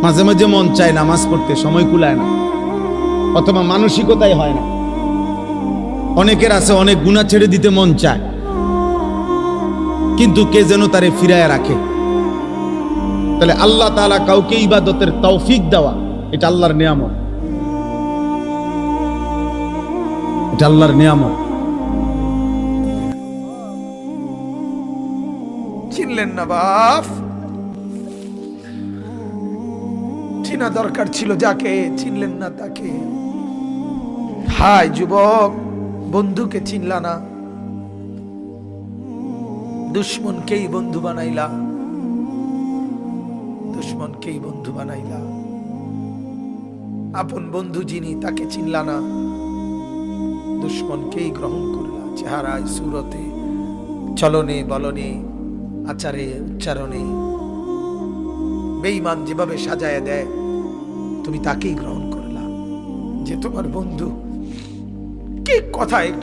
মাঝে মাঝে মন চায় নামাজ পড়তে, সময় কুলায় না, অথবা মানসিকতাই হয় না। অনেকের আছে অনেক গুনাহ ছেড়ে দিতে মন চায়, কিন্তু কে যেন তারে ফিরায় রাখে। তাহলে আল্লাহ তাআলা কাউকে ইবাদতের তৌফিক দেওয়া, এটা আল্লাহর নিয়ামত, এটা আল্লাহর নিয়ামত। চিনলেন না বাপ, চিনা দরকার ছিল যাকে, চিনলেন না তাকে। হায় যুবক, বন্ধুকে চিনলা না, দুশ্মনকেই বন্ধু বানাইলা, দুশ্মনকেই বন্ধু বানাইলা। আপন বন্ধু যিনি তাকে চিনলা না, দুশ্মনকেই গ্রহণ করলা। চেহারায়, সুরতে, চলনে বলনে, আচারে উচ্চারণে বেঈমান যেভাবে সাজায় দেয়, তুমি তাকেই গ্রহণ করলা যে তোমার বন্ধু। কি কথা একটা!